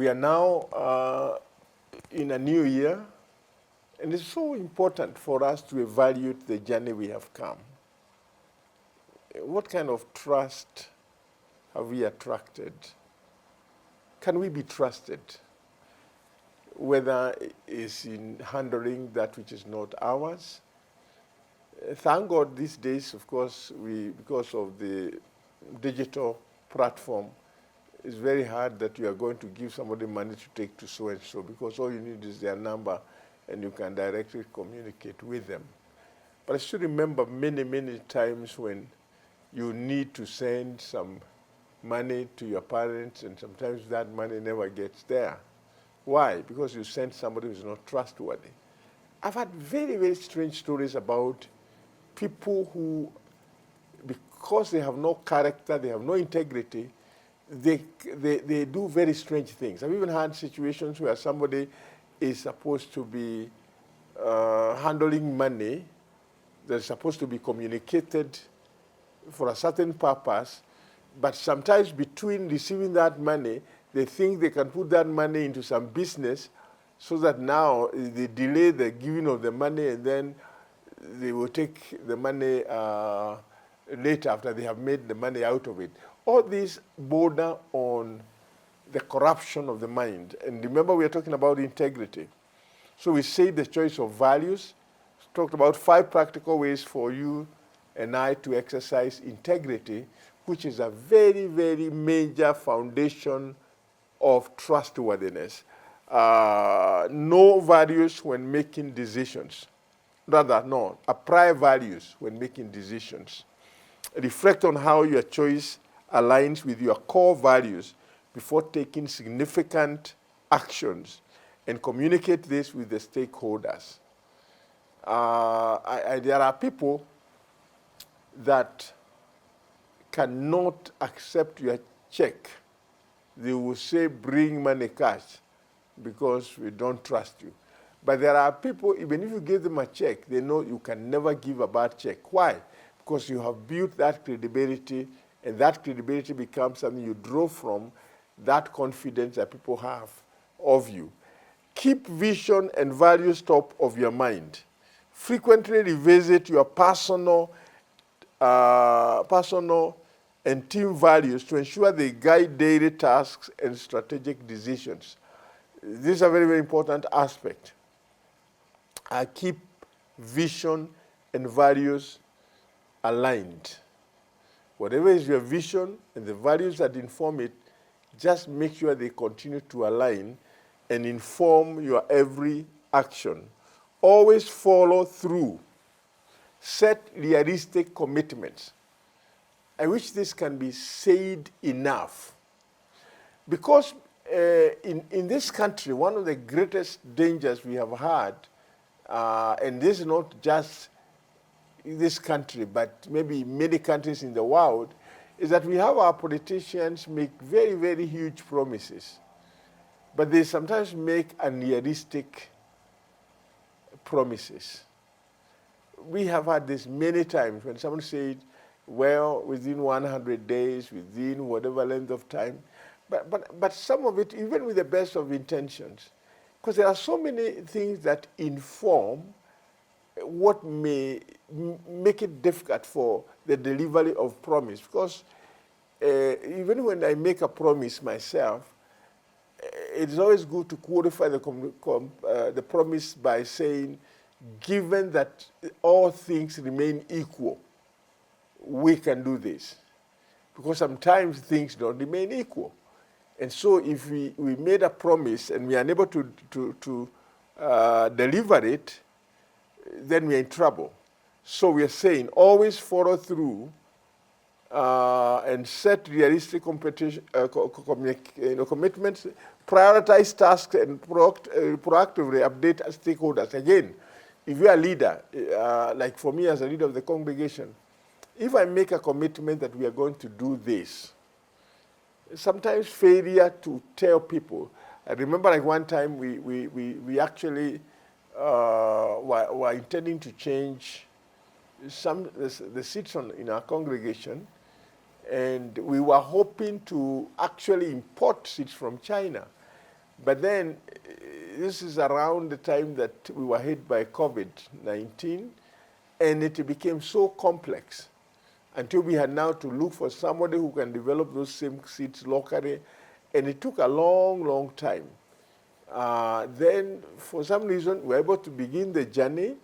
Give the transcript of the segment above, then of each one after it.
We are now in a new year, and it's so important for us to evaluate the journey we have come. What kind of trust have we attracted? Can we be trusted? Whether it's in handling that which is not ours. Thank God these days, of course, because of the digital platform, it's very hard that you are going to give somebody money to take to so-and-so, because all you need is their number and you can directly communicate with them. But I still remember many, many times when you need to send some money to your parents, and sometimes that money never gets there. Why? Because you sent somebody who's not trustworthy. I've had very, very strange stories about people who, because they have no character, they have no integrity, they do very strange things. I've even had situations where somebody is supposed to be handling money that's supposed to be communicated for a certain purpose, but sometimes between receiving that money, they think they can put that money into some business so that now they delay the giving of the money, and then they will take the money later after they have made the money out of it. All these border on the corruption of the mind. And remember, we are talking about integrity. So we say the choice of values, talked about 5 practical ways for you and I to exercise integrity, which is a very, very major foundation of trustworthiness. No values when making decisions. Rather, no, apply values when making decisions. Reflect on how your choice aligns with your core values before taking significant actions, and communicate this with the stakeholders. There are people that cannot accept your check. They will say, bring money cash, because we don't trust you. But there are people, even if you give them a check, they know you can never give a bad check. Why? Because you have built that credibility, and that credibility becomes something you draw from, that confidence that people have of you. Keep vision and values top of your mind. Frequently revisit your personal and team values to ensure they guide daily tasks and strategic decisions. This is a very, very important aspect. Keep vision and values aligned. Whatever is your vision and the values that inform it, just make sure they continue to align and inform your every action. Always follow through. Set realistic commitments. I wish this can be said enough. Because in this country, one of the greatest dangers we have had, and this is not just in this country, but maybe many countries in the world, is that we have our politicians make very, very huge promises. But they sometimes make unrealistic promises. We have had this many times when someone said, well, within 100 days, within whatever length of time. But some of it, even with the best of intentions, because there are so many things that inform what may make it difficult for the delivery of promise. Because even when I make a promise myself, it's always good to qualify the promise by saying, given that all things remain equal, we can do this. Because sometimes things don't remain equal. And so if we made a promise and we are unable to deliver it, then we're in trouble. So we're saying always follow through and set realistic commitments, prioritize tasks, and proactively update stakeholders. Again, if you're a leader, like for me as a leader of the congregation, if I make a commitment that we are going to do this, sometimes failure to tell people. I remember like one time we actually were intending to change the seats in our congregation, and we were hoping to actually import seats from China. But then, this is around the time that we were hit by COVID-19, and it became so complex until we had now to look for somebody who can develop those same seeds locally, and it took a long, long time. Then, for some reason, we were able to begin the journey.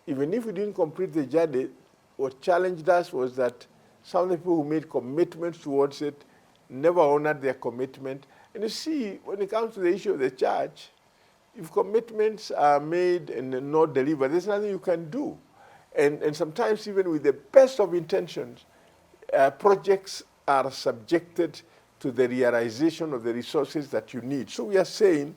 Even if we didn't complete the journey, what challenged us was that some of the people who made commitments towards it never honored their commitment. And you see, when it comes to the issue of the church, if commitments are made and not delivered, there's nothing you can do. And sometimes even with the best of intentions, projects are subjected to the realization of the resources that you need. So we are saying,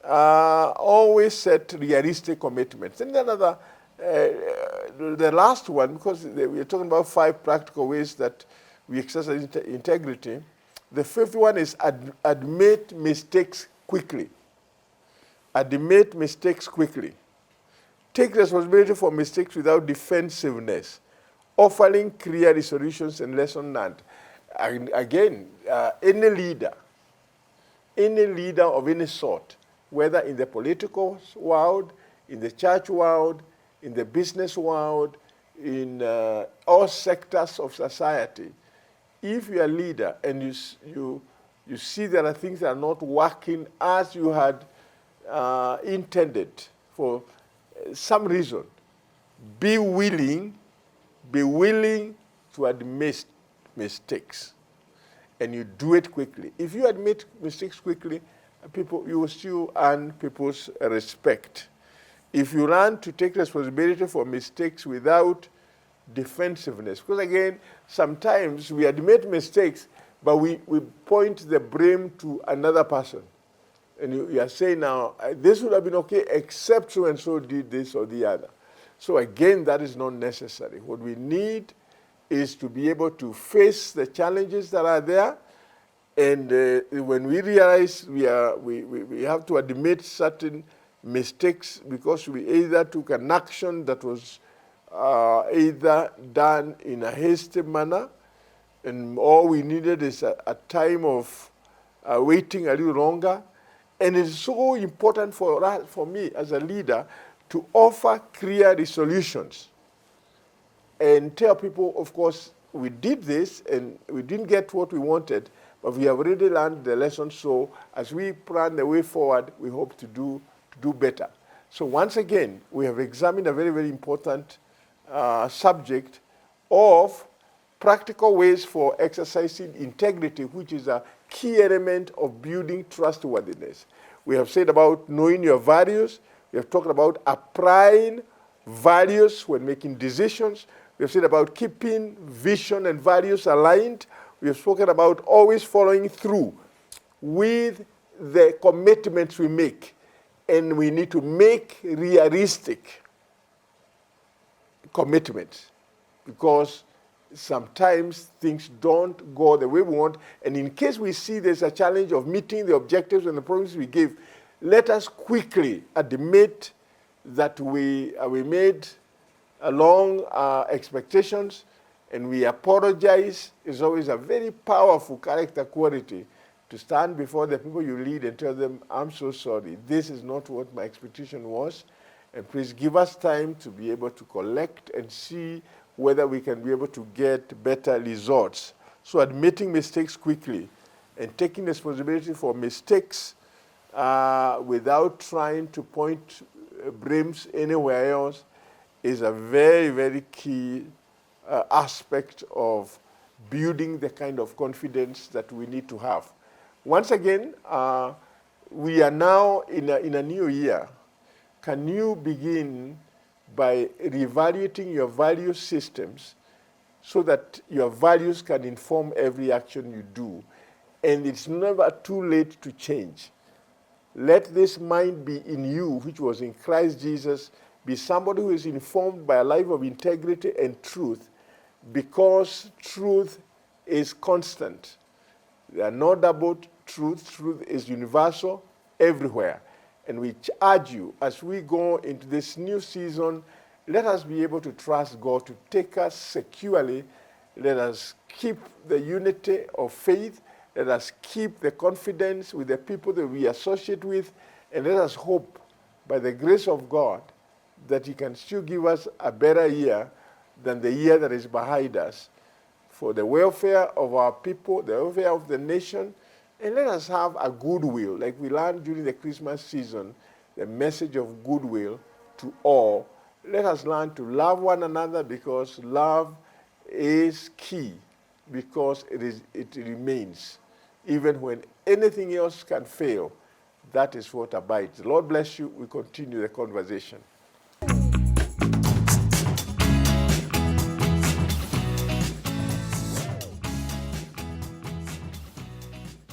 always set realistic commitments. And another, the last one, because we are talking about 5 practical ways that we exercise integrity. The 5th one is admit mistakes quickly. Admit mistakes quickly. Take responsibility for mistakes without defensiveness, offering clear resolutions and lesson learned. And again, any leader of any sort, whether in the political world, in the church world, in the business world, in all sectors of society, if you're a leader and you see there are things that are not working as you had intended for some reason, be willing to admit mistakes, and you do it quickly. If you admit mistakes quickly, you will still earn people's respect. If you learn to take responsibility for mistakes without defensiveness, because again, sometimes we admit mistakes, but we point the blame to another person. And you are saying now, this would have been okay except so-and-so did this or the other. So again, that is not necessary. What we need is to be able to face the challenges that are there. And when we realize we have to admit certain mistakes because we either took an action that was either done in a hasty manner, and all we needed is a time of waiting a little longer. And it's so important for me as a leader to offer clear resolutions and tell people, of course, we did this and we didn't get what we wanted, but we have already learned the lesson. So as we plan the way forward, we hope to do better. So once again, we have examined a very, very important subject of practical ways for exercising integrity, which is a key element of building trustworthiness. We have said about knowing your values. We have talked about applying values when making decisions. We have said about keeping vision and values aligned. We have spoken about always following through with the commitments we make. And we need to make realistic commitments, because sometimes things don't go the way we want. And in case we see there's a challenge of meeting the objectives and the promises we give, let us quickly admit that we made long expectations, and we apologize. Is always a very powerful character quality to stand before the people you lead and tell them, I'm so sorry. This is not what my expectation was. And please give us time to be able to collect and see whether we can be able to get better results. So admitting mistakes quickly and taking responsibility for mistakes without trying to point blames anywhere else is a very, very key aspect of building the kind of confidence that we need to have. Once again, we are now in a new year. Can you begin by reevaluating your value systems so that your values can inform every action you do? And it's never too late to change. Let this mind be in you, which was in Christ Jesus, be somebody who is informed by a life of integrity and truth, because truth is constant. There are no double truths. Truth is universal everywhere. And we urge you, as we go into this new season, let us be able to trust God to take us securely. Let us keep the unity of faith Let us keep the confidence with the people that we associate with, and let us hope, by the grace of God, that He can still give us a better year than the year that is behind us, for the welfare of our people, the welfare of the nation, and let us have a goodwill, like we learned during the Christmas season, the message of goodwill to all. Let us learn to love one another, because love is key, because it remains. Even when anything else can fail, that is what abides. The Lord bless you. We continue the conversation.